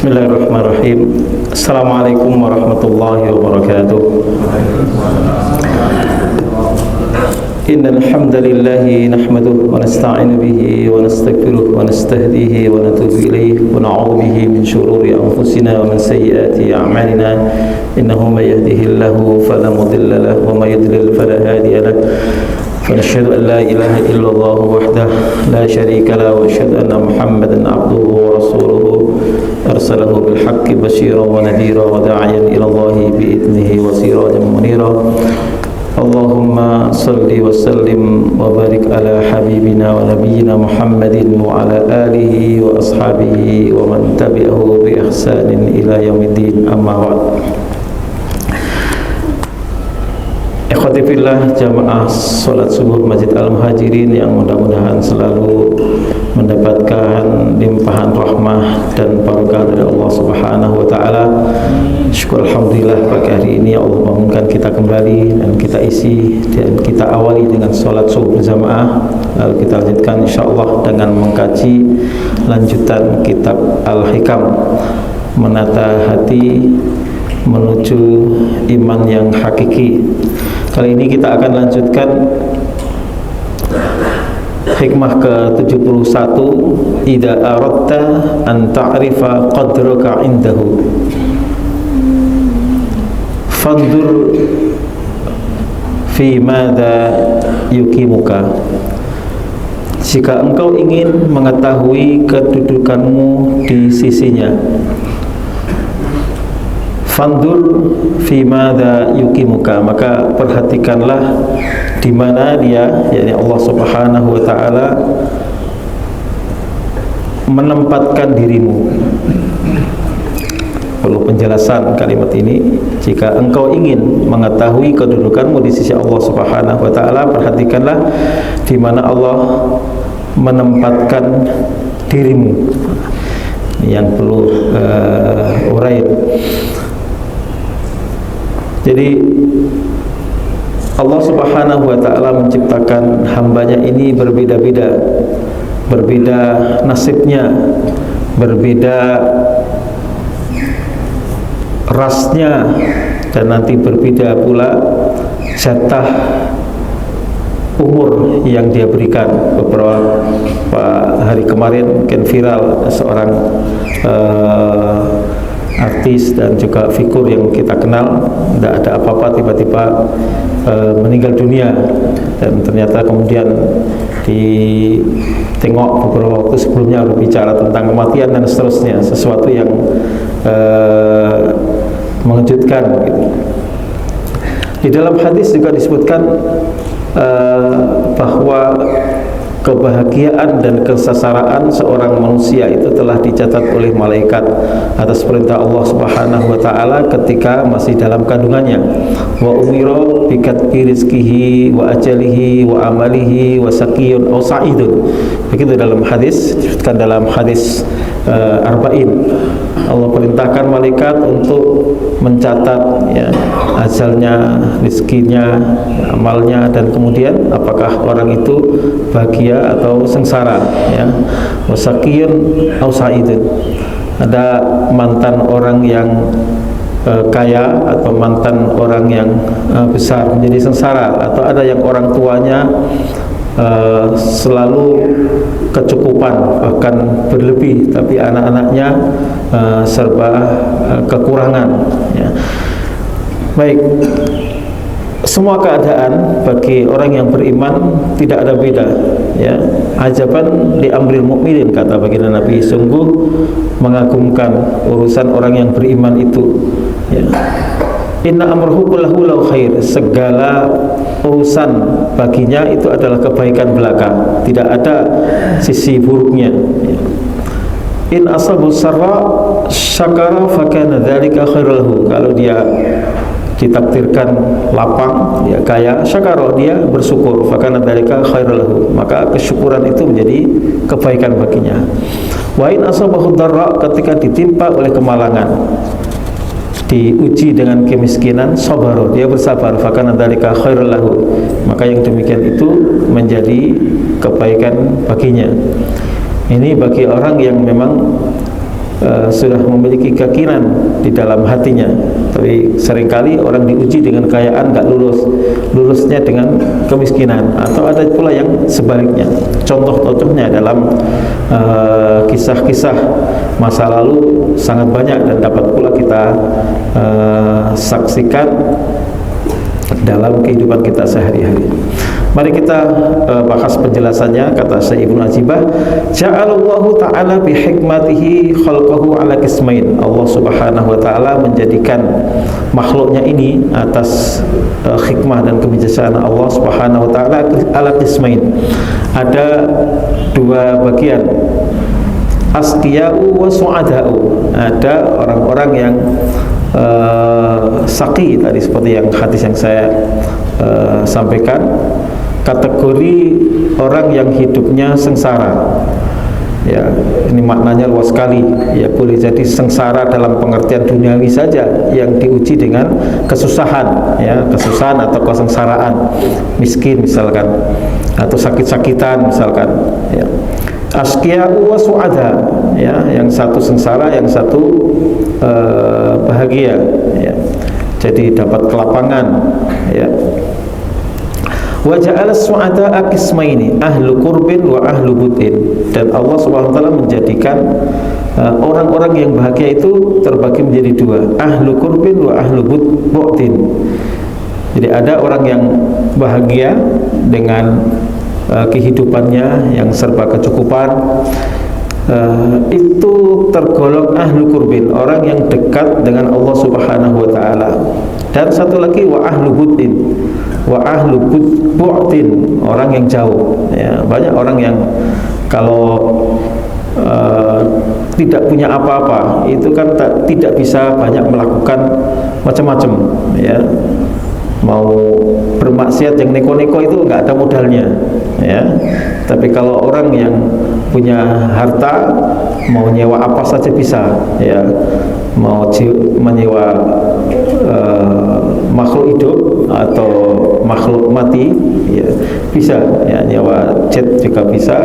Bismillahirrahmanirrahim. Assalamualaikum warahmatullahi wabarakatuh. Innal hamdalillahi nahmaduhu wa nasta'inu bihi wa nastaghfiruh wa nastahdihi wa natubu ilayhi wa na'udzu bihi min shururi anfusina wa min sayyiati a'malina. Innahu may yahdihillahu fala mudilla lahu wa may yudlil fala hadiya lahu. ونشهد أن لا إله إلا الله وحده لا شريك له ونشهد أن محمدا عبده ورسوله أرسله بالحق بشيرا ونذيرا وداعيا إلى الله بإذنه وسراجا منيرا اللهم صل وسلم وبارك على حبيبنا ونبينا محمد وعلى آله وأصحابه ومن تبعه بإحسان إلى يوم الدين أما بعد. Ikhwatifillah, jamaah sholat subuh Masjid Al-Muhajirin yang mudah-mudahan selalu mendapatkan limpahan rahmah dan barokah dari Allah Subhanahu wa taala. Syukur alhamdulillah pagi hari ini Allah bangunkan kita kembali dan kita isi dan kita awali dengan sholat subuh berjamaah. Lalu kita lanjutkan insyaallah dengan mengkaji lanjutan kitab Al-Hikam, menata hati menuju iman yang hakiki. Kali ini kita akan lanjutkan hikmah ke-71, idza aradta an ta'rifa qadraka indahu fandur fi madza yukimuka. Jika engkau ingin mengetahui kedudukanmu di sisinya, fandur fi madza yukimuka, maka perhatikanlah di mana dia, yakni Allah Subhanahu wa taala, menempatkan dirimu. Perlu penjelasan kalimat ini. Jika engkau ingin mengetahui kedudukanmu di sisi Allah Subhanahu wa taala, perhatikanlah di mana Allah menempatkan dirimu. Yang perlu uraian. Jadi Allah Subhanahu wa taala menciptakan hambanya ini berbeda-beda, berbeda nasibnya, berbeda rasnya, dan nanti berbeda pula jatah umur yang dia berikan. Beberapa hari kemarin mungkin viral seorang artis dan juga figur yang kita kenal, tidak ada apa-apa tiba-tiba meninggal dunia, dan ternyata kemudian ditengok beberapa waktu sebelumnya berbicara tentang kematian dan seterusnya, sesuatu yang mengejutkan gitu. Di dalam hadis juga disebutkan bahwa kebahagiaan dan kesesaraan seorang manusia itu telah dicatat oleh malaikat atas perintah Allah Subhanahu wa taala ketika masih dalam kandungannya. Wa umira bi katbi rizqihi wa ajalihi wa amalihi wa saqiyun aw sa'idun. Begitu dalam hadis, disebutkan dalam hadis Arba'in. Allah perintahkan malaikat untuk mencatat ya, ajalnya, rizkinya, amalnya, dan kemudian apakah orang itu bahagia atau sengsara ya. Wasaqiyun au sa'idun. Ada mantan orang yang kaya atau mantan orang yang besar menjadi sengsara, atau ada yang orang tuanya selalu kecukupan bahkan berlebih, tapi anak-anaknya serba kekurangan ya. Baik, semua keadaan bagi orang yang beriman tidak ada beda ya. Ajaban li amril mukminin, kata baginda Nabi, sungguh mengagumkan urusan orang yang beriman itu ya. Inna amruhu kullahu lahu khair, segala urusan baginya itu adalah kebaikan belaka, tidak ada sisi buruknya. In asabu sarra syakara fakana dzalika khairul lahu, kalau dia ditakdirkan lapang, dia kaya, syakara, dia bersyukur, fakana dzalika khairul lahu, maka kesyukuran itu menjadi kebaikan baginya. Wa in asabahu dharra, ketika ditimpa oleh kemalangan, diuji dengan kemiskinan, sabar, dia bersabar, fakana dzalika khairul lahu, maka yang demikian itu menjadi kebaikan baginya. Ini bagi orang yang memang sudah memiliki keyakinan di dalam hatinya, tapi seringkali orang diuji dengan kekayaan nggak lulusnya dengan kemiskinan, atau ada pula yang sebaliknya. Contoh-contohnya dalam kisah-kisah masa lalu sangat banyak dan dapat pula kita saksikan dalam kehidupan kita sehari-hari. Mari kita bahas penjelasannya. Kata Syekh Ibnu Ajibah, ja'alallahu ta'ala bihikmatihi khalqahu ala qismain. Allah Subhanahu wa ta'ala menjadikan makhluknya ini atas hikmah dan kebijaksanaan Allah Subhanahu wa ta'ala ala qismain. Ada dua bagian, asqiya'u wa su'ada'u. Ada orang-orang yang saqi tadi, seperti yang hadis yang saya sampaikan, kategori orang yang hidupnya sengsara. Ya, ini maknanya luas sekali. Ya, boleh jadi sengsara dalam pengertian duniawi saja yang diuji dengan kesusahan, ya, kesusahan atau kesengsaraan, miskin misalkan, atau sakit-sakitan misalkan, ya. Asqiya'u wa su'ada, ya, yang satu sengsara, yang satu bahagia, ya. Jadi dapat kelapangan, ya. Wa ja'ala su'ada qismaini, ahlu qurbin wa ahlu butin. Dan Allah Subhanahu wa taala menjadikan orang-orang yang bahagia itu terbagi menjadi dua, ahlu qurbin wa ahlu butin. Jadi ada orang yang bahagia dengan kehidupannya yang serba kecukupan, itu tergolong ahlu qurbin, orang yang dekat dengan Allah Subhanahu wa taala. Dan satu lagi wa ahlu butin, wa ahlu bu'tin, orang yang jauh, ya. Banyak orang yang kalau tidak punya apa-apa itu kan tidak bisa banyak melakukan macam-macam, ya. Mau bermaksiat yang neko-neko itu nggak ada modalnya, ya. Tapi kalau orang yang punya harta, mau nyewa apa saja bisa, ya. Mau menyewa makhluk hidup atau makhluk mati, ya, bisa, ya. Nyewa jet juga bisa,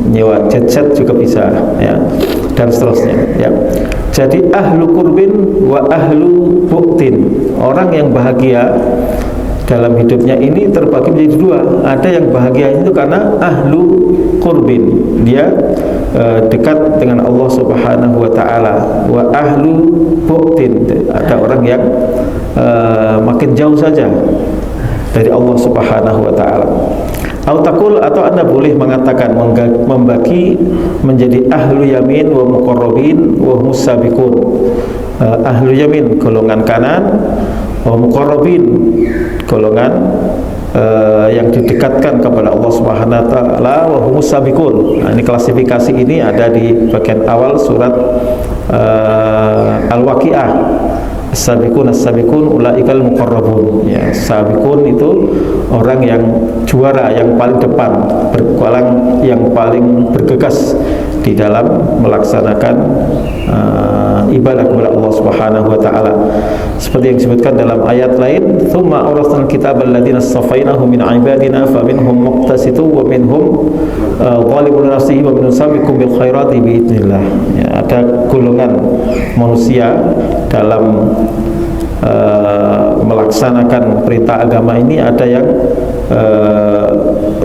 nyewa jet juga bisa, ya, dan seterusnya, ya. Jadi ahlu qurbin wa ahlu bu'tin, orang yang bahagia dalam hidupnya ini terbagi menjadi dua. Ada yang bahagia itu karena ahlu qurbin, dia dekat dengan Allah Subhanahu wa taala. Wa ahlu bu'tin, ada orang yang makin jauh saja dari Allah Subhanahu wa taala. Autakul, atau Anda boleh mengatakan membagi menjadi ahlu yamin wa muqarrabin wa musabiqun. Ahlu yamin golongan kanan, wa muqarrabin golongan yang didekatkan kepada Allah Subhanahu wa taala, wa musabiqun. Nah, ini klasifikasi ini ada di bagian awal surat Al-Waqiah. As-sabiqun ulaikal muqarrabun, ya. Sabiqun itu orang yang juara, yang paling depan, yang paling bergegas di dalam melaksanakan ibadah kepada Allah Subhanahu wa taala. Seperti yang disebutkan dalam ayat lain, "Tsumma awrasnal kitaba alladziina astafainahu min 'ibadina faminhum muqtasidun wa minhum zalimun li nafsihi wa minhum sabiqun bil khairati bi idznillah." Ya, ada golongan manusia dalam melaksanakan perintah agama ini, ada yang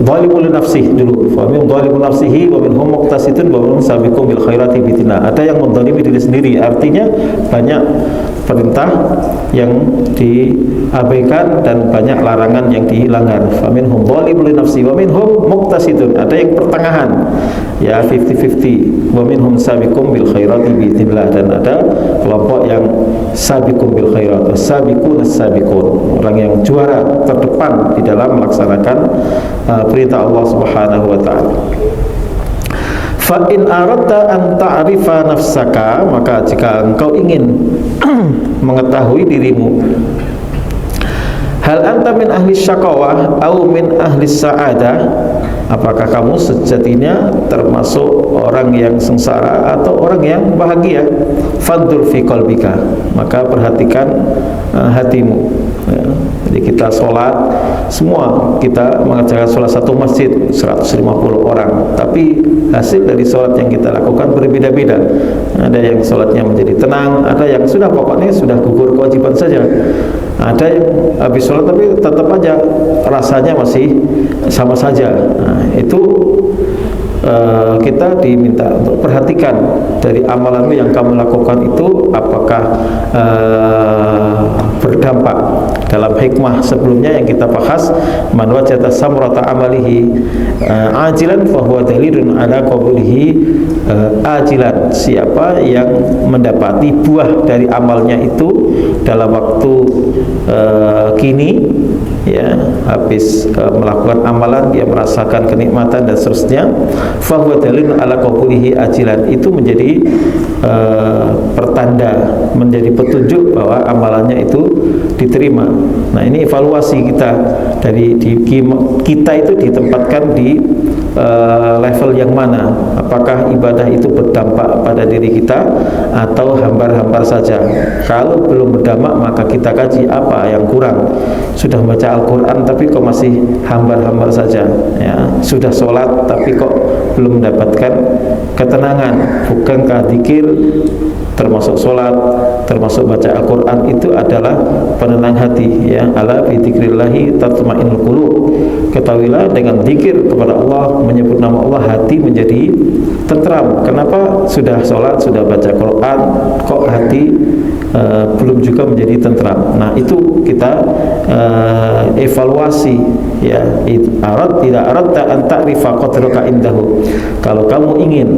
zalimun li nafsihi dulu, fa min zalimun nafsihi wa minhum muqtasidun wa minhum sabiqun bil khairati bi idznillah. Ada yang menzalimi diri sendiri, artinya banyak perintah yang diabaikan dan banyak larangan yang dilanggar. Fa minhum zalimun li nafsihi wa minhum muqtasidun, ada yang pertengahan, ya, 50-50, wa minhum sabiqun bil khairati bi idznillah, dan ada kelompok yang sabiqun bil khairat, sabiqun as-sabiqun, orang yang juara terdepan di dalam melaksanakan perintah Allah Subhanahu wa taala. Fa in aradta an ta'rifa nafsaka, maka jika engkau ingin mengetahui dirimu, hal anta min ahli syaqawah atau min ahli sa'adah, apakah kamu sejatinya termasuk orang yang sengsara atau orang yang bahagia, faddur fi qalbika, maka perhatikan hatimu, ya. Jadi Jadi kita sholat, semua kita mengerjakan sholat satu masjid 150 orang, tapi hasil dari sholat yang kita lakukan berbeda-beda. Ada yang sholatnya menjadi tenang, ada yang sudah pokoknya sudah gugur kewajiban saja. Ada yang habis sholat tapi tetap aja rasanya masih sama saja. Nah, itu kita diminta untuk perhatikan dari amalanmu yang kamu lakukan itu apakah berdampak. Dalam hikmah sebelumnya yang kita bahas, man wajada samrata amalihi ajilan fahuwa dalilun ala qabulihi ajilan. Siapa yang mendapati buah dari amalnya itu dalam waktu kini, ya, habis melakukan amalan dia merasakan kenikmatan dan seterusnya, fahuwa dalilun ala qabulihi ajilan, itu menjadi pertanda, menjadi petunjuk bahwa amalannya itu diterima. Nah, ini evaluasi kita dari kita itu ditempatkan di level yang mana? Apakah ibadah itu berdampak pada diri kita atau hambar-hambar saja? Kalau belum berdampak maka kita kaji apa yang kurang. Sudah baca Al-Quran tapi kok masih hambar-hambar saja, ya. Sudah sholat tapi kok belum mendapatkan ketenangan. Bukankah zikir termasuk sholat, termasuk baca Al-Quran itu adalah penenang hati, ya. Ala bi dzikrillahi tatma'innul qulub. Ketahuilah dengan zikir kepada Allah, menyebut nama Allah, hati menjadi tentram. Kenapa sudah sholat, sudah baca Quran, kok hati belum juga menjadi tentram? Nah, itu kita evaluasi, ya. Tidak aradta an ta'rifa qadraka indahu. Kalau kamu ingin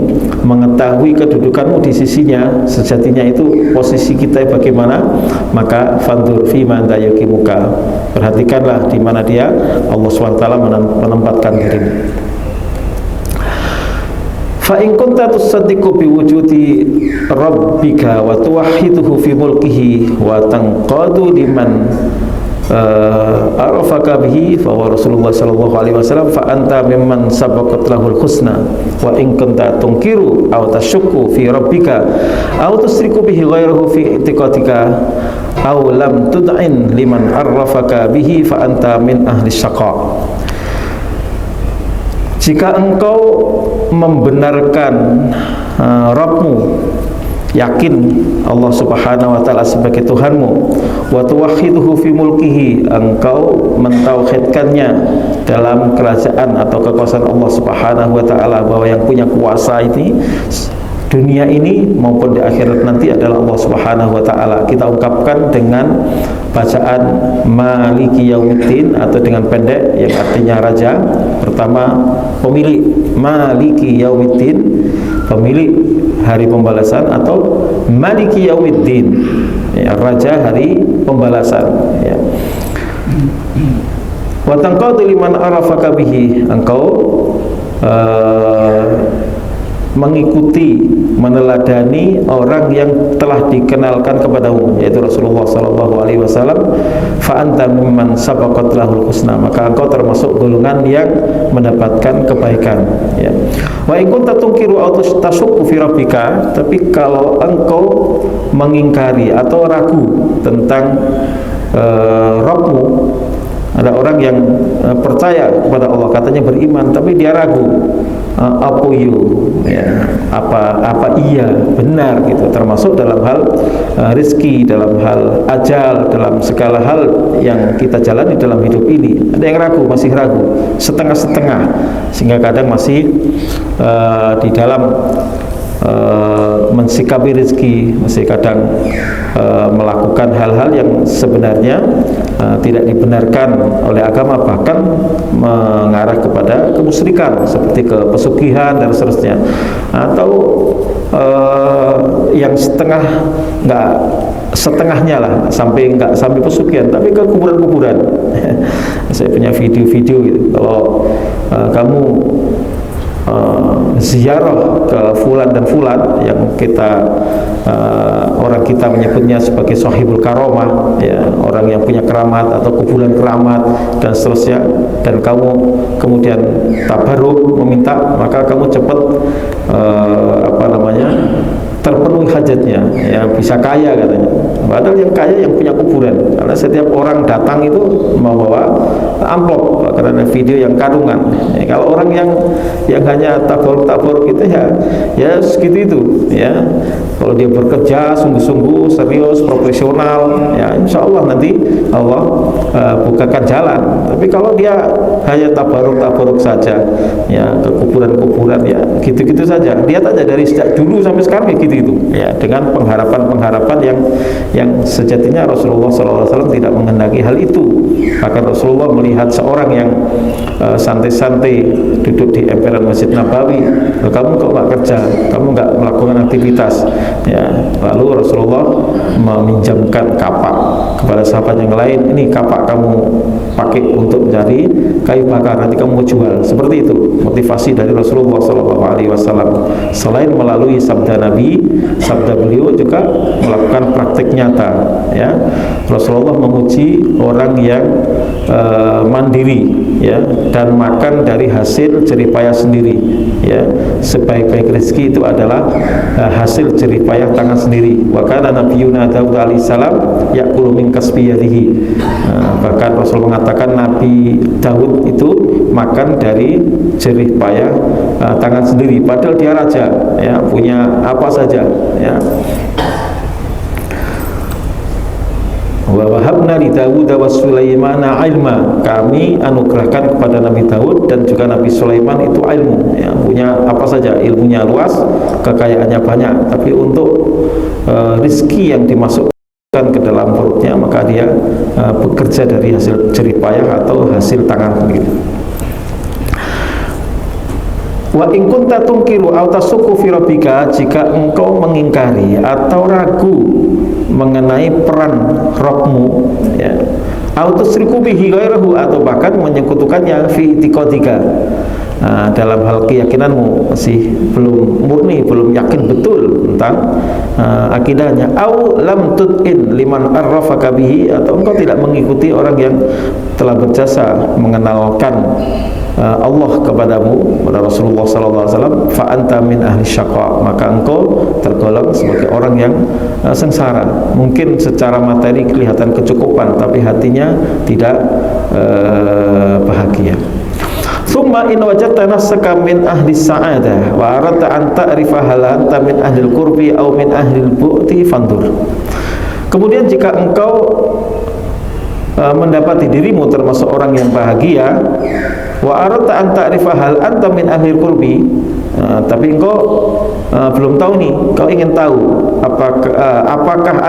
mengetahui kedudukanmu di sisinya, sejatinya itu posisi kita bagaimana, maka fandur fi man yuqimuka. Perhatikanlah di mana dia, Allah SWT menempatkan dirimu. Fa in kunta tusaddiqu bi wujudi rabbika wa tuwahhiduhu fi mulkihi wa tanqadu liman arafaka bihi fa wa Rasulullah sallallahu alaihi wasallam fa anta mimman sabaqat lahul husna wa in kunta tunkiru aw tashukku fi rabbika aw tusriku bihi ghairahu fi i'tiqadika aw lam tud'in liman arafaka bihi fa anta min ahli syaqa. Jika engkau membenarkan Rabbmu, yakin Allah Subhanahu wa taala sebagai Tuhanmu, wa tuwahhiduhu fi mulkihi, engkau mentauhidkannya dalam kerajaan atau kekuasaan Allah Subhanahu wa taala, bahwa yang punya kuasa ini dunia ini maupun di akhirat nanti adalah Allah Subhanahu wa taala. Kita ungkapkan dengan bacaan Maliki Yaumiddin atau dengan pendek yang artinya raja. Pertama, pemilik, Maliki Yaumiddin, pemilik hari pembalasan, atau Maliki Yaumiddin, ya, raja hari pembalasan, ya. Wa tanqadu liman arafaka bihi, engkau mengikuti, meneladani orang yang telah dikenalkan kepadamu, yaitu Rasulullah sallallahu alaihi wasallam. Fa anta mimman sabaqat lahul husna, maka engkau termasuk golongan yang mendapatkan kebaikan, ya. Wa in kunta tunkiru aw tashukku fi rabbika, tapi kalau engkau mengingkari atau ragu tentang Rabbmu, ada orang yang percaya kepada Allah, katanya beriman, tapi dia ragu, ya, apa iya benar gitu, termasuk dalam hal rezeki, dalam hal ajal, dalam segala hal yang kita jalani dalam hidup ini. Ada yang ragu, masih ragu, setengah-setengah, sehingga kadang masih di dalam mensikapi rezeki, masih kadang melakukan hal-hal yang sebenarnya tidak dibenarkan oleh agama, bahkan mengarah kepada kemusyrikan seperti kepesugihan dan seterusnya, atau yang setengah, nggak setengahnya lah, nggak sampai pesugihan, tapi ke kuburan-kuburan. Saya punya video-video gitu. Kalau kamu ziarah ke fulan dan fulan yang kita orang kita menyebutnya sebagai sahibul karomah, ya, orang yang punya keramat atau kuburan keramat dan seterusnya, dan kamu kemudian tabarruk meminta, maka kamu cepat terpenuhi hajatnya, ya, bisa kaya katanya. Padahal yang kaya yang punya kuburan, karena setiap orang datang itu membawa amplop, karena video yang kadungan. Kalau orang yang hanya tabaruk itu ya segitu itu ya. Kalau dia bekerja sungguh-sungguh, serius, profesional, ya insya Allah nanti Allah bukakan jalan. Tapi kalau dia hanya tabaruk saja, ya ke kuburan-kuburan, ya gitu-gitu saja. Lihat aja dari sejak dulu sampai sekarang ya gitu-gitu, ya dengan pengharapan-pengharapan yang sejatinya Rasulullah SAW tidak menghendaki hal itu. Bahkan Rasulullah melihat seorang yang santai-santai duduk di emperan Masjid Nabawi, kamu kok nggak kerja, kamu nggak melakukan aktivitas, ya. Lalu Rasulullah meminjamkan kapak kepada sahabat yang lain, ini kapak kamu pakai untuk mencari kayu bakar, nanti kamu jual. Seperti itu motivasi dari Rasulullah SAW. Selain melalui sabda Nabi, sabda beliau juga melakukan praktik nyata, ya. Rasulullah memuji orang yang mandiri, ya, dan makan dari hasil jerih payah sendiri, ya. Sebaik-baik rezeki itu adalah hasil jerih payah tangan sendiri. Wa kana nabiyuna Daud alaihi salam ya'kulu min kasbi yadihi. Bahkan Rasul mengatakan Nabi Daud itu makan dari jerih payah tangan sendiri, padahal dia raja, ya, punya apa saja, ya. Wa wahabna li Dawud wa Sulaimana ilma, kami anugerahkan kepada Nabi Daud dan juga Nabi Sulaiman itu ilmu, ya, punya apa saja, ilmunya luas, kekayaannya banyak, tapi untuk rizki yang dimasukkan ke dalam perutnya maka dia bekerja dari hasil jerih payah atau hasil tangan sendiri. Wa in kunta tunkiru aw tasukku fi rabbika, jika engkau mengingkari atau ragu mengenai peran Rabbmu, ya, aw tusriku bihi ghairahu, atau bahkan menyekutukannya fi i'tiqadika, dalam hal keyakinanmu masih belum murni, belum yakin betul tentang akidahnya, aw lam tut'in liman arrafaka bihi, atau engkau tidak mengikuti orang yang telah berjasa mengenalkan Allah kepadamu, kepada Rasulullah SAW, fa anta min ahli syaqa, maka engkau tergolong sebagai orang yang sengsara. Mungkin secara materi kelihatan kecukupan, tapi hatinya tidak bahagia. Thumma in wajadta nafsaka min ahli sa'adah wa aradta an ta'rifa hal anta min ahli al-qurbi aw min ahli al-bu'ti fandur. Kemudian jika engkau mendapati dirimu termasuk orang yang bahagia, wa aradta an ta'rifa hal anta min ahli al-qurbi, tapi engkau belum tahu nih, kau ingin tahu apakah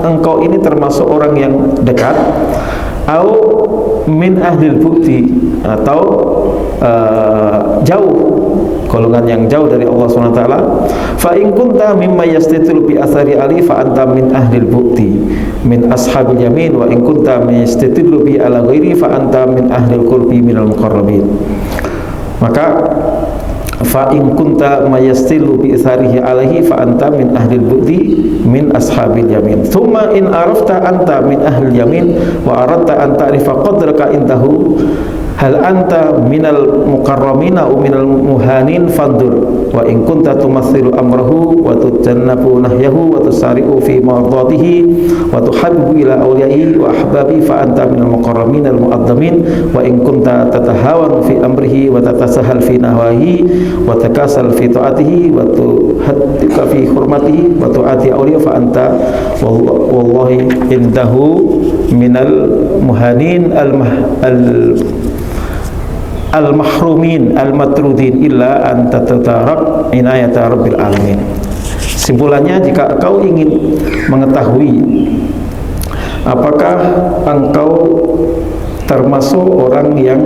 engkau ini termasuk orang yang dekat, atau min ahlil bukti, atau jauh, golongan yang jauh dari Allah SWT. Fa in kunta mimma yastatilu bi athari ali fa anta min ahlil bukti min ashabil yamin, wa in kunta yastatilu bi ala ghairi fa anta min ahlil qurbi minal muqarrabin. Maka fa in kunta mayastilu bi itharihi alaihi fa anta min ahlil bukti min ashabil yamin. Thumma in arafta anta min ahlil yamin wa aradta an ta'rifa qadraka indahu hal anta minal mukarramina aw minal muhanin fandur, wa in kunta tumathilu amrahu wa tujannabu nahyahu wa tusari'u fi mardatihi wa tuhibbu ila awliyaihi wa ahbabi fa anta minal mukarramina al mu'azzamin, wa in kunta tatahawanu fi amrihi wa tatasahal fi nahwahi wa takasal fi ta'atihi wa tuhaddika fi hurmatihi wa tu'ati awliya fa anta wallahi indahu minal muhanin al-mahrumin al-matrudin illa an tatatarak inayata rabbil alamin. Simpulannya, jika kau ingin mengetahui apakah engkau termasuk orang yang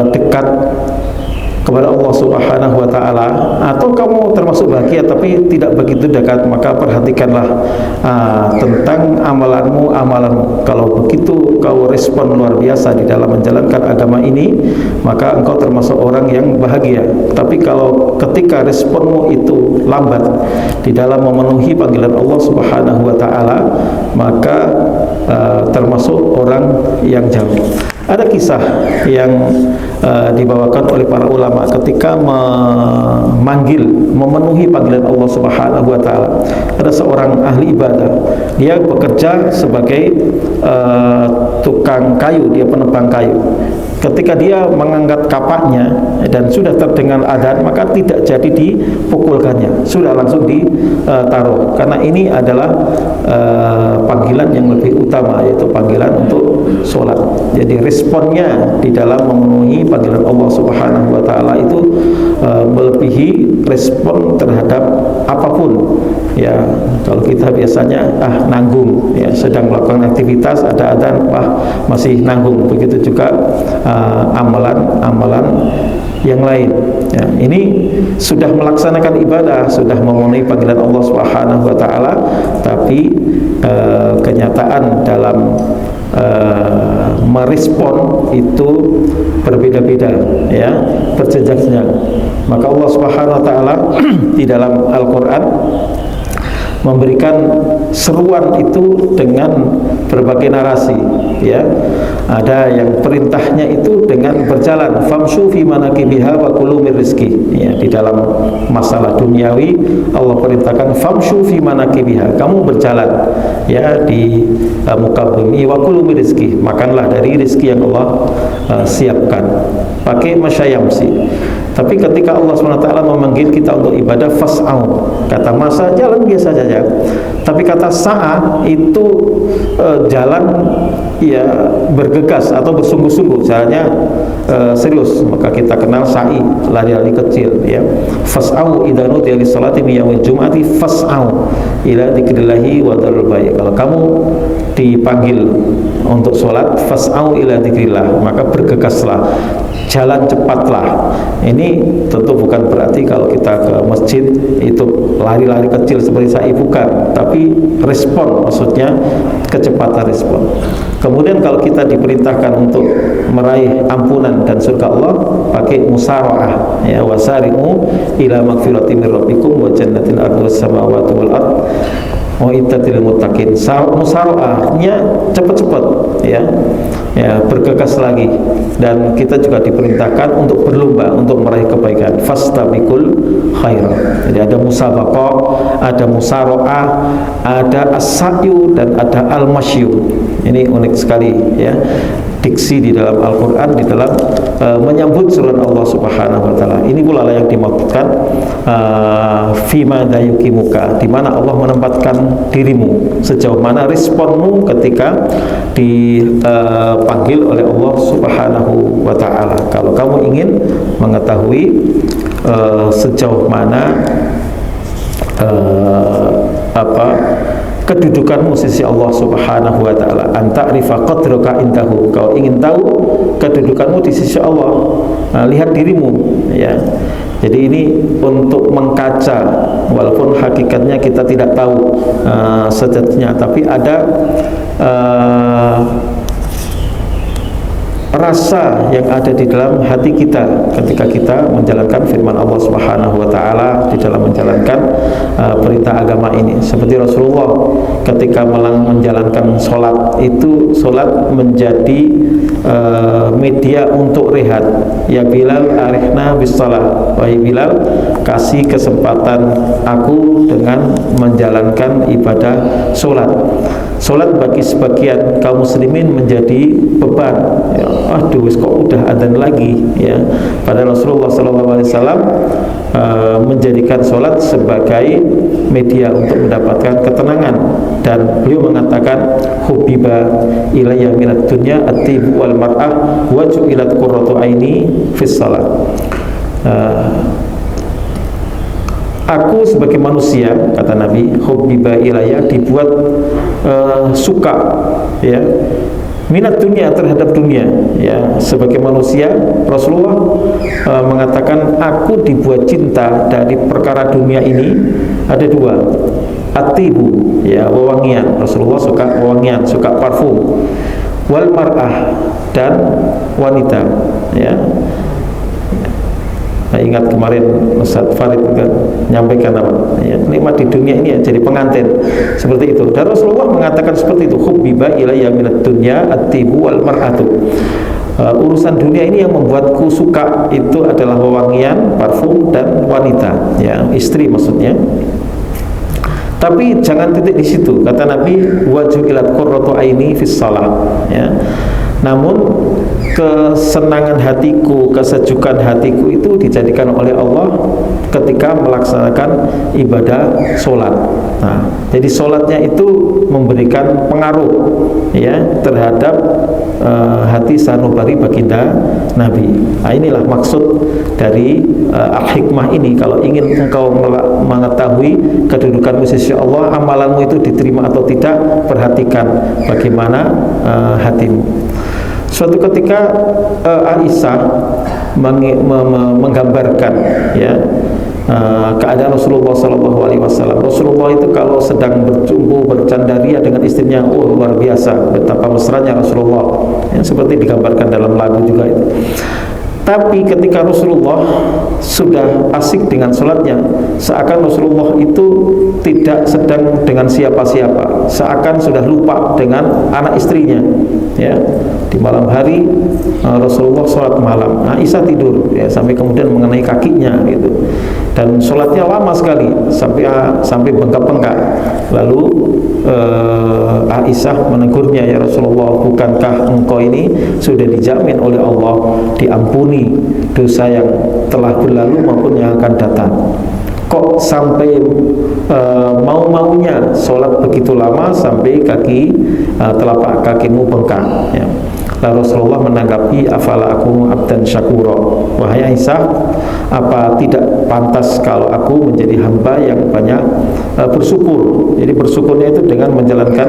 dekat kepada Allah Subhanahu wa Ta'ala, atau kamu termasuk bahagia tapi tidak begitu dekat, maka perhatikanlah tentang amalanmu. Kalau begitu kau respon luar biasa di dalam menjalankan agama ini, maka engkau termasuk orang yang bahagia. Tapi kalau ketika responmu itu lambat di dalam memenuhi panggilan Allah Subhanahu wa Ta'ala, maka termasuk orang yang jauh. Ada kisah yang dibawakan oleh para ulama ketika memenuhi panggilan Allah Subhanahu wa taala. Ada seorang ahli ibadah, dia bekerja sebagai tukang kayu, dia penebang kayu. Ketika dia mengangkat kapaknya dan sudah terdengar adzan, maka tidak jadi dipukulkannya, sudah langsung ditaruh, karena ini adalah panggilan yang lebih utama, yaitu panggilan untuk sholat. Jadi responnya di dalam memenuhi panggilan Allah Subhanahu wa taala itu melebihi respon terhadap apapun. Ya, kalau kita biasanya nanggung, ya, sedang melakukan aktivitas ada adzan, masih nanggung. Begitu juga amalan-amalan yang lain. Ya, ini sudah melaksanakan ibadah, sudah memenuhi panggilan Allah Subhanahu wa taala, tapi kenyataan dalam merespon itu berbeda-beda, ya, berjenjang-jenjang. Maka Allah Subhanahu wa taala di dalam Al-Qur'an memberikan seruan itu dengan berbagai narasi, ya. Ada yang perintahnya itu dengan berjalan, famshu fi manakibiha wa kulu mir rizqi, ya. Di dalam masalah duniawi Allah perintahkan famshu fi manakibiha, kamu berjalan, ya, di muka bumi, wa kulu mir rizqi, makanlah dari rezeki yang Allah siapkan, pakai masyayamsi. Tapi ketika Allah SWT memanggil kita untuk ibadah, fas'au, kata masa jalan biasa saja. Tapi kata sa'a itu jalan, ya, bergegas atau bersungguh-sungguh, jalannya serius. Maka kita kenal sa'i, lari-lari kecil, ya. Fas'au idza nudiya lis-salati min yaumil jum'ati fas'au ila dzikrillahi wa dzarul bai'. Kalau kamu dipanggil untuk sholat, fas'au ila dzikrillah, maka bergegaslah, jalan cepatlah. Ini tentu bukan berarti kalau kita ke masjid itu lari-lari kecil seperti sa'i, bukan, tapi respon, maksudnya kecepatan respon. Kemudian kalau kita diperintahkan untuk meraih ampunan dan surga Allah, pakai musara'ah, ya, wasari'u ila magfirati mir rabbikum wa jannatin ardhus samawati wal ard wa ittatil muttaqin. Musara'ahnya cepat-cepat, ya, ya, bergegas lagi. Dan kita juga diperintahkan untuk berlomba untuk meraih kebaikan, fastabiqul khairat. Jadi ada musabaqah, ada musara'ah, ada as-sa'yu, dan ada al-masyu. Ini unik sekali, ya, diksi di dalam Al-Quran, di dalam menyambut suruhan Allah Subhanahu wa taala. Ini pula yang dimaksudkan fima dayukimuka, di mana Allah menempatkan dirimu, sejauh mana responmu ketika dipanggil oleh Allah Subhanahu wa taala. Kalau kamu ingin mengetahui sejauh mana kedudukanmu sisi Allah Subhanahu wa taala, anta'rifa qadraka indahu, kau ingin tahu kedudukanmu di sisi Allah, lihat dirimu, ya. Jadi ini untuk mengkaca, walaupun hakikatnya kita tidak tahu sejatinya, tapi ada rasa yang ada di dalam hati kita ketika kita menjalankan firman Allah Subhanahu wa taala, di dalam menjalankan perintah agama ini. Seperti Rasulullah ketika menjalankan sholat itu, sholat menjadi media untuk rehat. Ya Bilal, arihna bis shalah, wahai Bilal, kasih kesempatan aku dengan menjalankan ibadah sholat. Sholat bagi sebagian kaum muslimin menjadi beban, ya, aduh kok udah adzan lagi, ya. Padahal Rasulullah SAW menjadikan sholat sebagai media untuk mendapatkan ketenangan, dan beliau mengatakan hubbiba ilayya minad dunya at-tibu wal mar'ah wa ju'ilat qurratu aini fis shalah. Aku sebagai manusia, kata Nabi, hubbiba ilayya, dibuat suka, ya, minat dunia, terhadap dunia, ya. Sebagai manusia, Rasulullah mengatakan aku dibuat cinta dari perkara dunia ini ada dua, atibu, ya, wewangian. Rasulullah suka wewangian, suka parfum. Wal mar'ah, dan wanita, ya. Nah, ingat kemarin Ustaz Farid juga nyampaikan apa, ya, nikmat di dunia ini, ya, jadi pengantin seperti itu. Dan Rasulullah mengatakan seperti itu, hubbiba ilayya minad dunya at-tibu wal mar'atu. urusan dunia ini yang membuatku suka itu adalah wewangian, parfum dan wanita, ya, istri maksudnya. Tapi jangan titik di situ. Kata Nabi, wajulat qurratu aini fis shalah, ya. Namun kesenangan hatiku, kesejukan hatiku itu dijadikan oleh Allah ketika melaksanakan ibadah sholat. Nah, jadi sholatnya itu memberikan pengaruh, ya, terhadap hati sanubari baginda Nabi. Nah, inilah maksud dari al-hikmah ini. Kalau ingin engkau mengetahui kedudukanmu di sisi Allah, amalanmu itu diterima atau tidak, perhatikan bagaimana hatimu. Suatu ketika Aisyah menggambarkan, ya, keadaan Rasulullah SAW. Rasulullah itu kalau sedang berjumpa bercandaria dengan istrinya, oh luar biasa, betapa mesranya Rasulullah, yang seperti digambarkan dalam lagu juga itu. Tapi ketika Rasulullah sudah asik dengan sholatnya, seakan Rasulullah itu tidak sedang dengan siapa-siapa, seakan sudah lupa dengan anak istrinya, ya. Di malam hari Rasulullah sholat malam, Aisyah tidur, ya, sampai kemudian mengenai kakinya gitu. Dan sholatnya lama sekali sampai bengkak-bengkak. Lalu Aisyah menegurnya, ya Rasulullah, bukankah engkau ini sudah dijamin oleh Allah diampuni dosa yang telah berlalu maupun yang akan datang? Kok sampai mau-maunya sholat begitu lama sampai telapak kakimu bengkak, ya. Lalu Rasulullah menanggapi, afala aku abdan syakura, wahai Aisyah, apa tidak pantas kalau aku menjadi hamba yang banyak bersyukur. Jadi bersyukurnya itu dengan menjalankan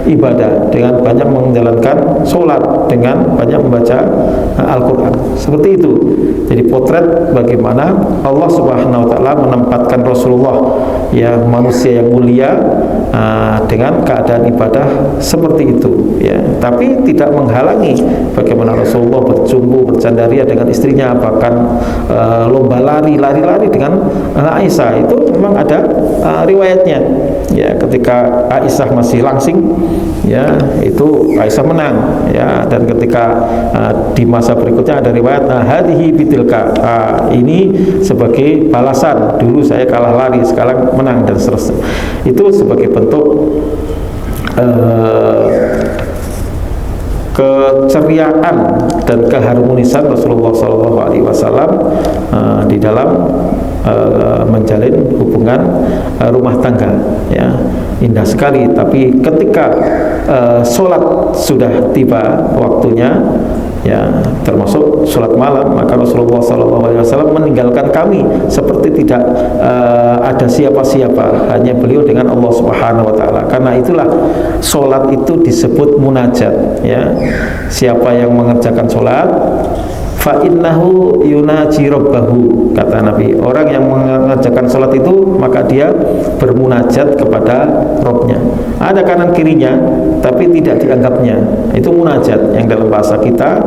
ibadah, dengan banyak menjalankan sholat, dengan banyak membaca Al-Quran. Seperti itu. Jadi potret bagaimana Allah Subhanahu Wa Taala menempatkan Rasulullah, ya, manusia yang mulia, dengan keadaan ibadah seperti itu, ya. Tapi tidak menghalangi bagaimana Rasulullah berjumpa bercandaria dengan istrinya, bahkan lomba lari dengan Aisyah. Itu memang ada riwayatnya, ya. Ketika Aisyah masih langsing, ya, itu Aisyah menang, ya. Dan ketika di masa berikutnya ada riwayat, hadhihi bitilka, ini sebagai balasan, dulu saya kalah lari, sekarang menang, dan seterusnya. Itu sebagai bentuk keceriaan dan keharmonisan Rasulullah SAW di dalam menjalin hubungan rumah tangga, ya. Indah sekali. Tapi ketika sholat sudah tiba waktunya, ya, termasuk sholat malam, maka Rasulullah SAW meninggalkan kami seperti tidak ada siapa-siapa, hanya beliau dengan Allah Subhanahu Wa Taala. Karena itulah sholat itu disebut munajat, ya. Siapa yang mengerjakan sholat, fa innahu yunaji rabbahu, kata Nabi. Orang yang mengerjakan salat itu maka dia bermunajat kepada Rabbnya. Ada kanan kirinya tapi tidak dianggapnya. Itu munajat yang dalam bahasa kita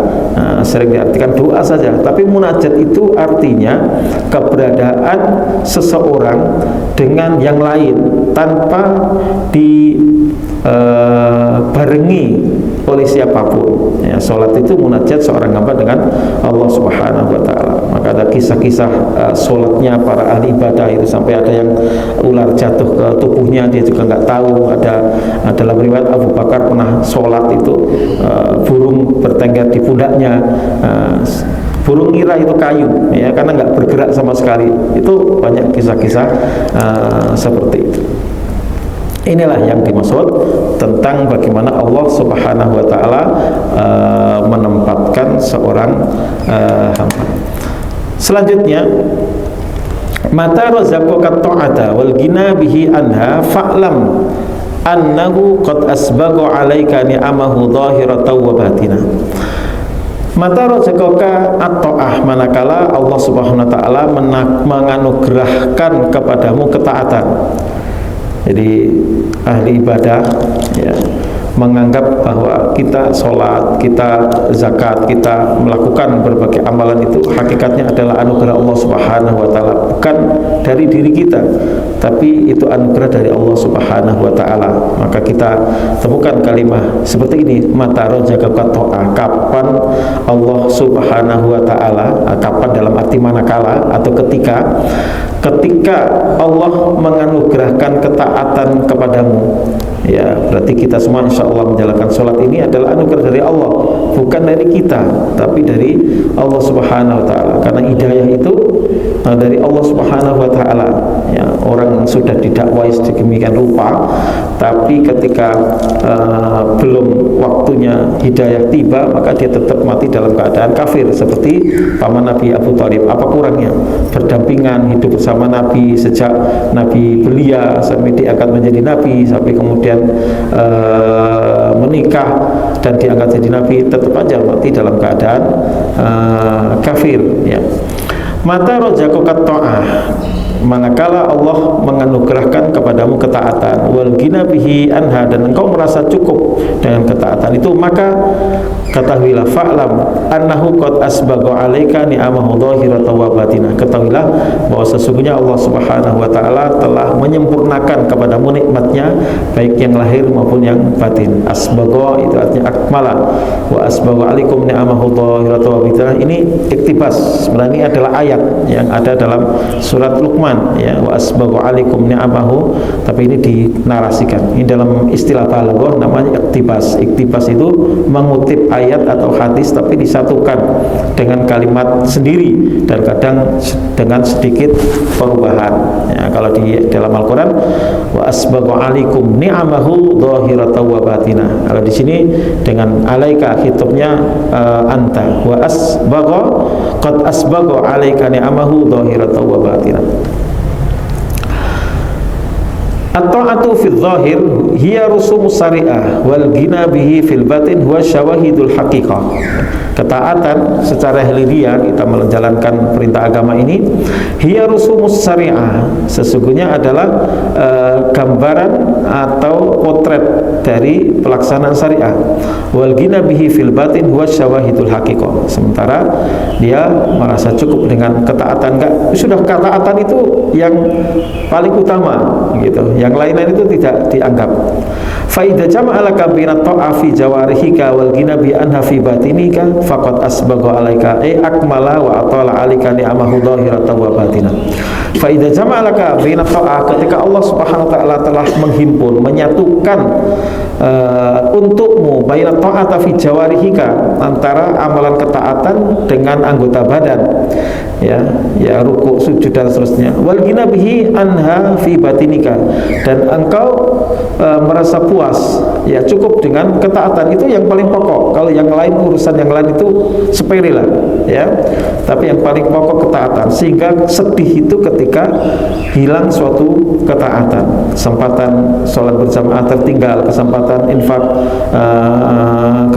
sering diartikan doa saja. Tapi munajat itu artinya keberadaan seseorang dengan yang lain tanpa dibarengi oleh siapapun, ya. Salat itu munajat seorang hamba dengan Allah Subhanahu Wa Taala. Maka ada kisah-kisah salatnya para ahli ibadah itu, sampai ada yang ular jatuh ke tubuhnya dia juga nggak tahu. Ada dalam riwayat Abu Bakar pernah salat itu burung bertengger di pundaknya. Burung ngira itu kayu, ya, karena nggak bergerak sama sekali. Itu banyak kisah-kisah seperti itu. Inilah yang dimaksud tentang bagaimana Allah Subhanahu Wa Taala menempatkan seorang hamba. Selanjutnya, mata razaqaka ta'ata wal gina bihi anha fa'lam annahu qad asbagha 'alaika ni'amahu dhahiratan wa batinah. Mata razaqaka at-ta'ah, manakala Allah Subhanahu Wa Taala menganugerahkan kepadamu ketaatan. Jadi ahli ibadah, ya, menganggap bahwa kita sholat, kita zakat, kita melakukan berbagai amalan itu hakikatnya adalah anugerah Allah Subhanahu Wa Taala, bukan dari diri kita, tapi itu anugerah dari Allah Subhanahu wa taala. Maka kita temukan kalimat seperti ini, mata rojaka to'ah, kapan Allah Subhanahu wa taala, kapan dalam arti manakala atau ketika Allah menganugerahkan ketaatan kepadamu. Ya, berarti kita semua insya Allah menjalankan sholat ini adalah anugerah dari Allah, bukan dari kita, tapi dari Allah Subhanahu wa taala. Karena hidayah itu dari Allah Subhanahu wa taala. Ya, orang yang sudah didakwai sedemikian rupa, tapi ketika belum waktunya hidayah tiba, maka dia tetap mati dalam keadaan kafir, seperti paman Nabi Abu Thalib. Apa kurangnya? Berdampingan hidup bersama Nabi sejak Nabi belia sampai diangkat menjadi Nabi, sampai kemudian menikah dan diangkat jadi Nabi, tetap aja mati dalam keadaan kafir. Ya. Mata rojakokat to'ah, manakala Allah menganugerahkan kepadamu ketaatan, wal gina bihi anha, dan engkau merasa cukup dengan ketaatan itu, maka ketahuilah, fa'lam annahu qad asbagha 'alaika ni'amahu dhahiratan wa batinah. Ketahuilah bahwa sesungguhnya Allah Subhanahu wa taala telah menyempurnakan kepadamu nikmatnya, baik yang lahir maupun yang batin. Asbagha itu artinya akmala, wa asbagha 'alaikum ni'amahu dhahiratan wa batinah. Ini iktibas, sebenarnya ini adalah ayat yang ada dalam surat Luqman, ya, wa asbagha 'alaikum ni'amahu, tapi ini dinarasikan. Ini dalam istilah balaghah namanya iktibas. Iktibas itu mengutip ayat atau hadis tapi disatukan dengan kalimat sendiri dan kadang dengan sedikit perubahan. Ya, kalau di dalam Al-Qur'an wa asbagha 'alaikum ni'amahu dhahiratan wa batinah. Kalau di sini dengan alaika hitubnya anta, wa asbagha qad asbagha 'alaika ni'amahu dhahiratan wa batinah. At-ta'atu fil zahir hiya rusumus syari'ah wal gina bihi fil batin huwa syawahidul haqiqah. Ketaatan secara hiliriyah, kita menjalankan perintah agama ini, hiya rusumus syari'ah, sesungguhnya adalah gambaran atau potret dari pelaksanaan syariah. Wal gina bihi fil batin huwa syawahidul haqiqah. Sementara dia merasa cukup dengan ketaatan, enggak, sudah ketaatan itu yang paling utama gitu. Yang lain-lain itu tidak dianggap. Fa idza jama'alaka bina ta'a fi jawarihika wal gina bi anha fi batinika faqad asbagha 'alaika akmala wa atala 'alaika ni'amahu dhahiratan wa batinah. Fa idza jama'alaka bina ta'a, ketika Allah Subhanahu wa taala telah menghimpun, menyatukan untukmu baina ta'ata fi jawarihika, antara amalan ketaatan dengan anggota badan, ya ruku, sujud dan seterusnya, wal gina bihi anha fi batinika, dan engkau merasa puas, ya cukup dengan ketaatan itu yang paling pokok. Kalau yang lain, urusan yang lain itu sepele lah, ya, tapi yang paling pokok ketaatan. Sehingga sedih itu ketika hilang suatu ketaatan, kesempatan sholat berjamaah tertinggal, kesempatan infak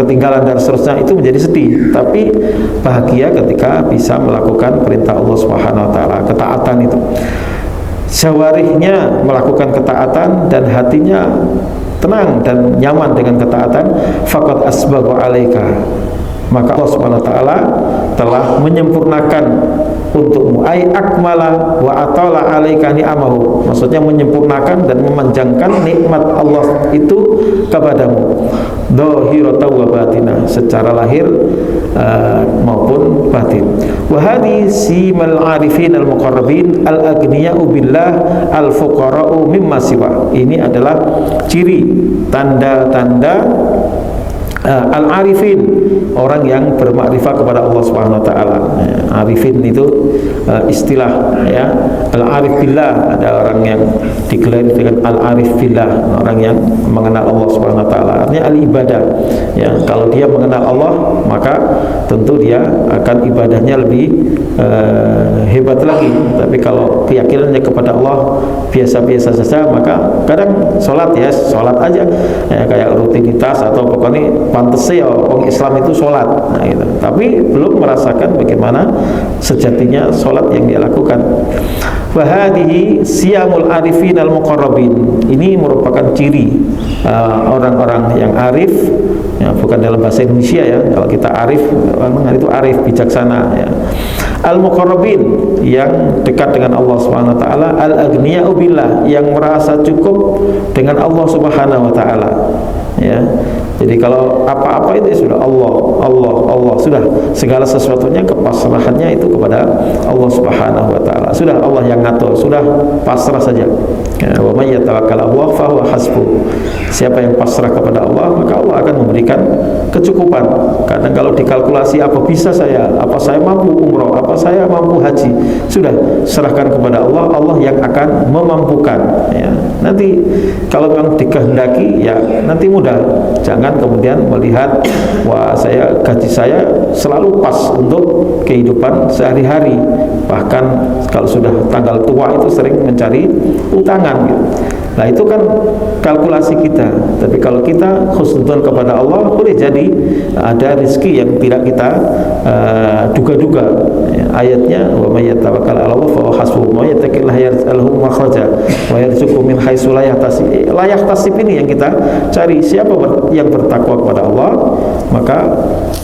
ketinggalan dan seterusnya, itu menjadi sedih. Tapi bahagia ketika bisa melakukan perintah Allah Subhanahu wa taala, ketaatan itu. Jawarihnya melakukan ketaatan dan hatinya tenang dan nyaman dengan ketaatan, faqad asbagha 'alaika, maka Allah Subhanahu wa taala telah menyempurnakan untukmu, ai akmala wa atala 'alaika ni'amahu, maksudnya menyempurnakan dan memanjangkan nikmat Allah itu kepadamu, dhahiratan wa batinah, secara lahir maupun batin. Wa hadhi simal 'arifin al-muqarrabin al-aghniya'u billah al-fuqara'u mimma siwa. Ini adalah ciri, tanda-tanda al-arifin, orang yang bermakrifat kepada Allah Subhanahu wa taala. Arifin itu istilah, ya. Al-arif billah, ada orang yang digelar dengan al-arif billah, orang yang mengenal Allah Subhanahu wa taala. Artinya al-ibadah. Ya, kalau dia mengenal Allah, maka tentu dia akan ibadahnya lebih hebat lagi. Tapi kalau keyakinannya kepada Allah biasa-biasa saja, maka kadang sholat, ya sholat aja, ya, kayak rutinitas atau pokoknya pantasnya orang Islam itu sholat, nah, gitu. Tapi belum merasakan bagaimana sejatinya sholat yang dia lakukan. Wahadihi siyamul arifin al-muqarrabin. Ini merupakan ciri orang-orang yang arif, ya, bukan dalam bahasa Indonesia, ya. Kalau kita arif, memang itu arif, bijaksana, ya. Al-muqarrabin, yang dekat dengan Allah Subhanahu wa taala. Al-aghniya'u billah, yang merasa cukup dengan Allah Subhanahu wa taala. Ya. Jadi kalau apa-apa itu sudah Allah, sudah segala sesuatunya kepasrahannya itu kepada Allah Subhanahu wa taala. Sudah Allah yang ngatur, sudah pasrah saja. Ya, wa may yatawakkal 'ala Allah fa huwa hasbuh. Siapa yang pasrah kepada Allah, maka Allah akan memberikan kecukupan. Kadang kalau dikalkulasi apa bisa saya, apa saya mampu umroh, apa saya mampu haji, sudah serahkan kepada Allah, Allah yang akan memampukan. Ya. Nanti kalau memang dikehendaki, ya nanti mudah. Jangan kemudian melihat, wah saya gaji saya selalu pas untuk kehidupan sehari-hari. Bahkan kalau sudah tanggal tua itu sering mencari utangan gitu. Nah itu kan kalkulasi kita. Tapi kalau kita khusnudzon kepada Allah, boleh jadi ada rezeki yang tidak kita duga-duga. Ya, ayatnya wa may yatawakkal 'ala Allah fa huwa hasbuh wa yattaqillaha yaj'alhu makhraja wa yarzuqhu min haitsu la yahtasib. La yahtasib ini yang kita cari. Siapa yang bertakwa kepada Allah, maka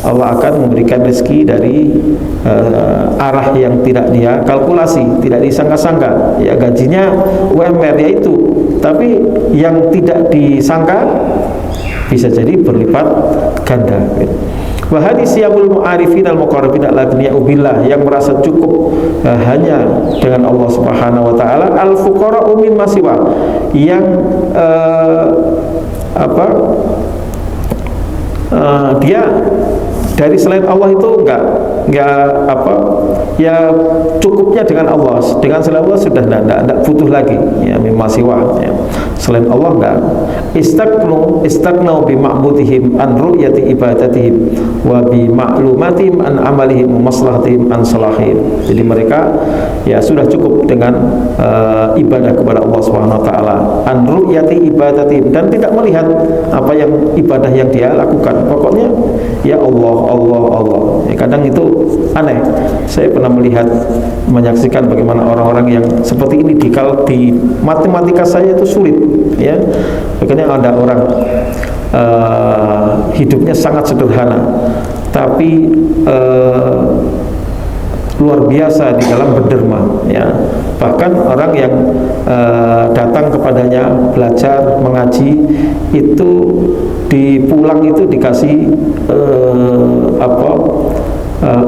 Allah akan memberikan rezeki dari arah yang tidak dia kalkulasi, tidak disangka-sangka. Ya gajinya UMR yaitu, tapi yang tidak disangka bisa jadi berlipat ganda. Wa hadisiyabul mu'arifin al-muqarrabin al-aghniya'u billah, yang merasa cukup hanya dengan Allah Subhanahu wa taala. Al-fuqara'u mimma siwa, yang dia dari selain Allah itu enggak ya cukupnya dengan Allah. Dengan selain Allah sudah enggak butuh lagi, ya mimma siwa, ya. Selain Allah enggak. Istagnu bi ma'budihim an ru'yati ibadatihim wa bi ma'lumatihim an amalihim maslahatihim an salahihim. Jadi mereka ya sudah cukup dengan ibadah kepada Allah Subhanahu wa taala, an ru'yati ibadatihim, dan tidak melihat apa yang ibadah yang dia lakukan. Pokoknya ya Allah. Ya, kadang itu aneh. Saya pernah menyaksikan bagaimana orang-orang yang seperti ini di matematika saya itu sulit, ya. Makanya ada orang hidupnya sangat sederhana, tapi luar biasa di dalam berderma, ya. Bahkan orang yang datang kepadanya belajar mengaji itu pulang itu dikasih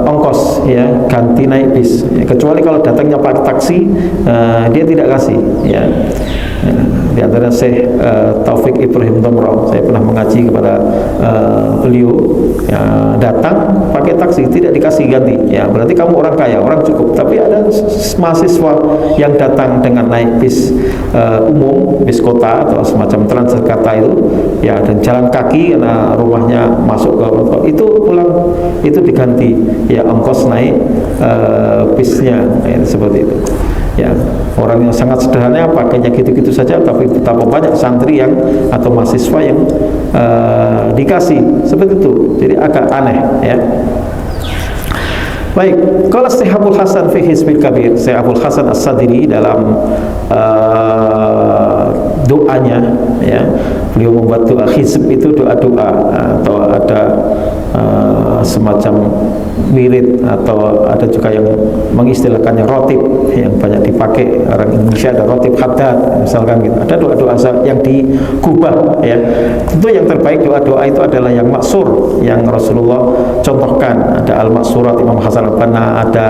ongkos, ya, ganti naik bis, ya, kecuali kalau datangnya pakai taksi, dia tidak kasih, ya. Di antara Syekh Taufik Ibrahim Tomro, saya pernah mengaji kepada beliau, ya, datang pakai taksi tidak dikasih ganti, ya berarti kamu orang kaya, orang cukup. Tapi ada mahasiswa yang datang dengan naik bis umum, bis kota atau semacam Transjakarta itu, ya, dan jalan kaki karena rumahnya masuk ke itu, pulang itu diganti, ya, ongkos naik bisnya, ya, seperti itu. Ya, orang yang sangat sederhana pakainya gitu-gitu saja, tapi betapa banyak santri yang atau mahasiswa yang dikasih seperti itu. Jadi agak aneh, ya. Baik, kalau Syekh Abdul Hasan fi Hizbil Kabir, Syekh Abdul Hasan As-Sadili dalam doanya, ya, beliau membuat doa hizb itu doa-doa atau ada semacam wirid, atau ada juga yang mengistilahkannya rotib yang banyak dipakai orang Indonesia. Ada rotib haddad misalkan gitu, ada doa-doa yang digubah, ya. Tentu yang terbaik doa-doa itu adalah yang maksur, yang Rasulullah contohkan. Ada al-maksurat Imam Hasan al-Banna, ada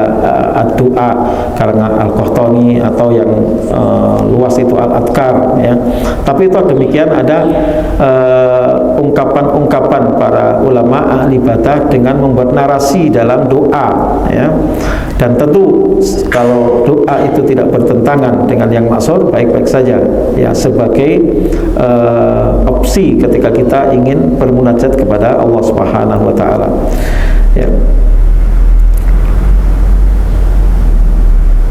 ad-doa karangan al-Qahtani, atau yang luas itu al-adkar, ya. Tapi itu demikian, ada ungkapan-ungkapan para ulama ahli ibadah dengan membuat narasi dalam doa, ya. Dan tentu kalau doa itu tidak bertentangan dengan yang maksur, baik-baik saja, ya, sebagai opsi ketika kita ingin bermunajat kepada Allah Subhanahu wa taala, ya.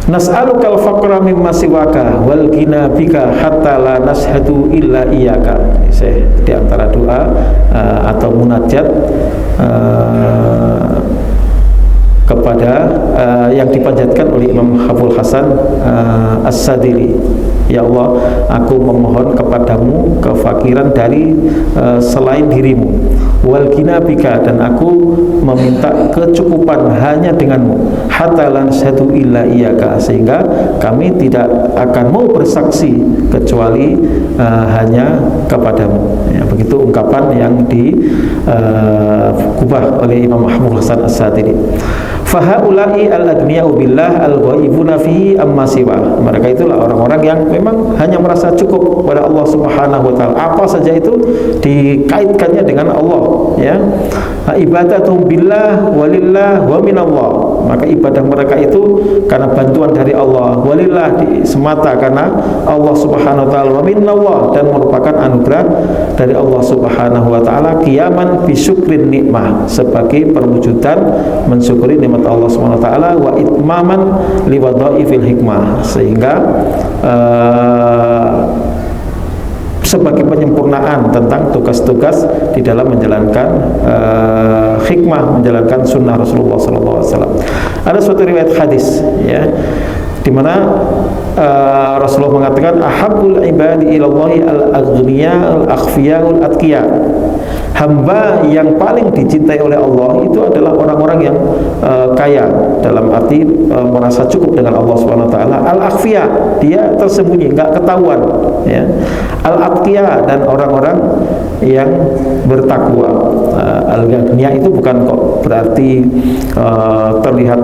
Nas'alukal faqra mimma siwaka wal ghina bika hatta la nashhadu illa iyyaka. Ini di antara doa atau munajat kepada yang dipanjatkan oleh Imam Abul Hasan As-Sadili. Ya Allah, aku memohon kepadamu kefakiran dari selain dirimu, wal ghina bika, dan aku meminta kecukupan hanya denganmu, hatta lan syahadu illa iyyaka, sehingga kami tidak akan mau bersaksi kecuali hanya kepadamu. Ya, begitu ungkapan yang dikubah oleh Imam Abul Hasan As-Sadili. Fahaulai al-aghniya'u billah al-ghaibuna fihi amma siwa. Mereka itulah orang-orang yang memang hanya merasa cukup kepada Allah Subhanahu wa taala. Apa saja itu dikaitkannya dengan Allah, ya. Ibadatuhum billah walillah wa minallah. Maka ibadah mereka itu karena bantuan dari Allah, walillah semata karena Allah Subhanahu wa taala, wa minallah, dan merupakan anugerah dari Allah Subhanahu wa taala, qiyaman bi syukrin nikmah, sebagai perwujudan mensyukuri nikmat Allah Subhanahu wa taala, wa itmaman li wadhaifil hikmah, sehingga sebagai penyempurnaan tentang tugas-tugas di dalam menjalankan hikmah, menjalankan sunnah Rasulullah SAW. Ada suatu riwayat hadis, ya, di mana Rasulullah mengatakan, ahabbul ibadi ilallahi al-aghniya al-akhfiya al-atqiya. Hamba yang paling dicintai oleh Allah itu adalah orang-orang yang kaya, dalam arti merasa cukup dengan Allah Subhanahu wa taala. Al-akhfiya, dia tersembunyi, enggak ketahuan, ya. Al-atqiya, dan orang-orang yang bertakwa. Al-ghaniya itu bukan kok berarti terlihat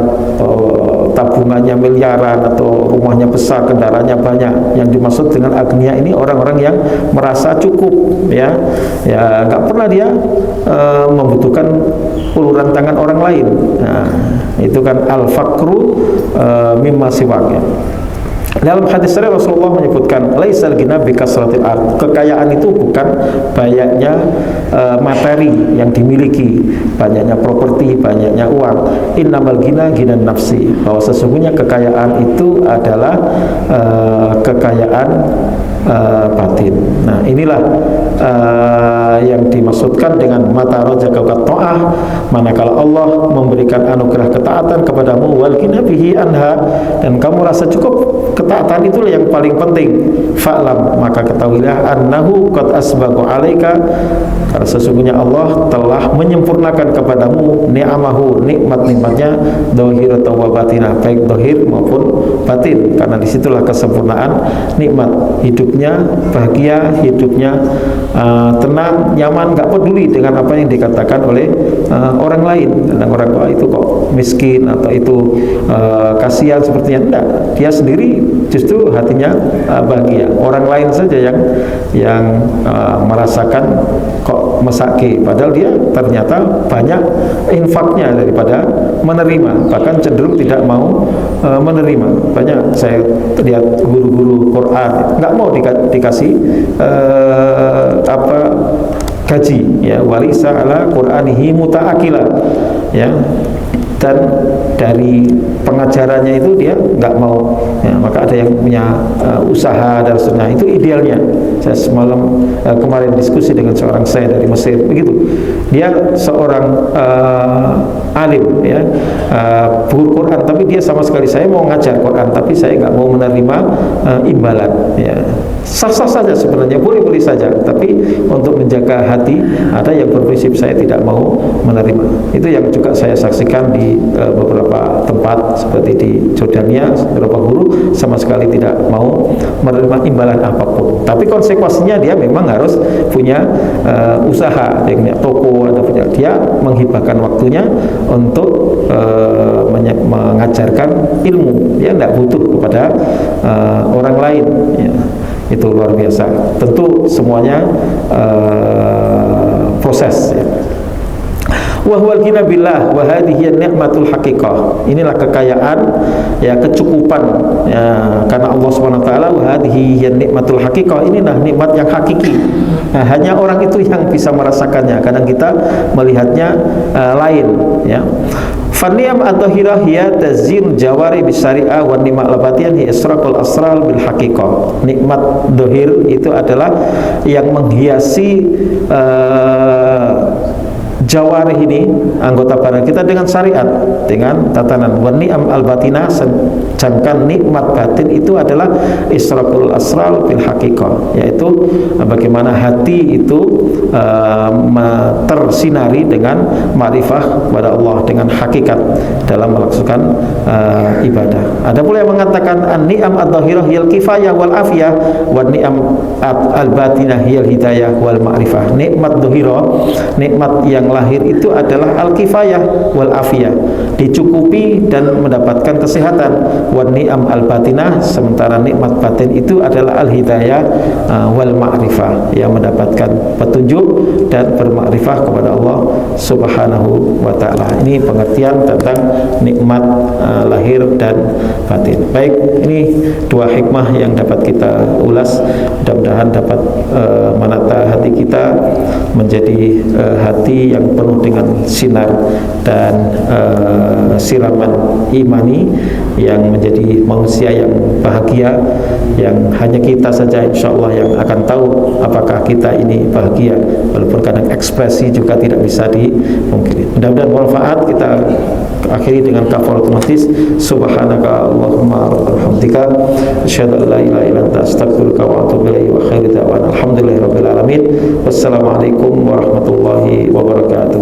tabungannya miliaran atau rumahnya besar, kendaraannya banyak. Yang dimaksud dengan agniya ini orang-orang yang merasa cukup, ya, ya, nggak pernah dia membutuhkan uluran tangan orang lain. Nah, itu kan al-fakru mimma siwak, ya. Dalam hadis Rasulullah menyebutkan, laisal ghina bi kasratil ard. Kekayaan itu bukan banyaknya materi yang dimiliki, banyaknya properti, banyaknya uang. Innamal ghina ghinan nafsi. Bahwa sesungguhnya kekayaan itu adalah kekayaan batin. Nah, inilah yang dimaksudkan dengan mata rajaka ta'ah, manakala Allah memberikan anugerah ketaatan kepadamu, wal ghina bihi anha, dan kamu rasa cukup. Ketaatan itulah yang paling penting. Fa'lam, maka ketahuilah, annahu qad asbagha 'alaika, karena sesungguhnya Allah telah menyempurnakan kepadamu ni'amahu, nikmat-nikmatnya, dhahiratan wa batinah, baik dhahir maupun batin. Karena disitulah kesempurnaan nikmat. Hidupnya bahagia, hidupnya tenang, nyaman, gak peduli dengan apa yang dikatakan oleh orang lain. Tentang orang tua itu kok miskin atau itu kasihan sepertinya, enggak. Dia sendiri justru hatinya bahagia. Orang lain saja yang merasakan kok mesake, padahal dia ternyata banyak infaknya daripada menerima, bahkan cenderung tidak mau menerima. Banyak saya lihat guru-guru Quran nggak mau dikasih gaji, ya, walisa ala Qur'anihi muta'akila, ya, dan dari pengajarannya itu dia nggak mau, ya. Maka ada yang punya usaha dan sebagainya, itu idealnya. Saya semalam kemarin diskusi dengan seorang saya dari Mesir, begitu. Dia seorang alim, ya, guru Quran, tapi dia sama sekali, saya mau ngajar Quran tapi saya nggak mau menerima imbalan, ya. Sah-sah saja sebenarnya, boleh-boleh saja, tapi untuk menjaga hati ada yang berprinsip saya tidak mau menerima. Itu yang juga saya saksikan di beberapa tempat seperti di Jordania, beberapa guru sama sekali tidak mau menerima imbalan apapun. Tapi konsekuensinya dia memang harus punya usaha, dia punya toko, ada punya, dia menghibahkan waktunya untuk mengajarkan ilmu. Dia tidak butuh kepada orang lain, ya. Itu luar biasa. Tentu semuanya proses, ya. Wa huwal ghina billah wa hadhihi ni'matul haqiqah. Inilah kekayaan, ya, kecukupan, ya, karena Allah Subhanahu wa taala, wa hadhihi ni'matul haqiqah. Inilah nikmat yang hakiki. Nah, hanya orang itu yang bisa merasakannya. Kadang kita melihatnya lain, ya. Faniyam ad-dhahirah hiya tazin jawari bisyari'ah wa ni'mat labatian hi israqul asral bil haqiqah. Nikmat dhahir itu adalah yang menghiasi jawarih ini, anggota badan kita dengan syariat, dengan tatanan. Wa ni'am al-batinah, sedangkan nikmat batin itu adalah israkul asrar bil haqiqah, yaitu bagaimana hati itu tersinari dengan ma'rifah kepada Allah, dengan hakikat dalam melaksanakan ibadah. Ada pula yang mengatakan an-ni'am ad-dhahirah hiyal kifayah wal afiyah, wa ni'am al-batinah hiyal hidayah wal ma'rifah. Nikmat dhahirah, nikmat yang lahir itu adalah al-kifayah wal afiyah, dicukupi dan mendapatkan kesehatan. Wa ni'am al-batinah, sementara nikmat batin itu adalah al-hidayah wal ma'rifah, yang mendapatkan petunjuk dan bermakrifah kepada Allah Subhanahu wa ta'ala. Ini pengertian tentang nikmat lahir dan batin. Baik, ini dua hikmah yang dapat kita ulas. Mudah-mudahan dapat menata hati kita menjadi hati yang penuh dengan sinar dan siraman imani, yang menjadi manusia yang bahagia, yang hanya kita saja insyaallah yang akan tahu apakah kita ini bahagia, walaupun kadang ekspresi juga tidak bisa dimungkiri. Mudah-mudahan bermanfaat. Kita akhiri dengan kafaratul majlis. Subhanaka Allahumma rabbil asyhadu an la ilaha illa anta astaghfiruka wa atubu ilaik, wa khairu da'wana alhamdulillahirabbil alamin. Wassalamualaikum warahmatullahi wabarakatuh.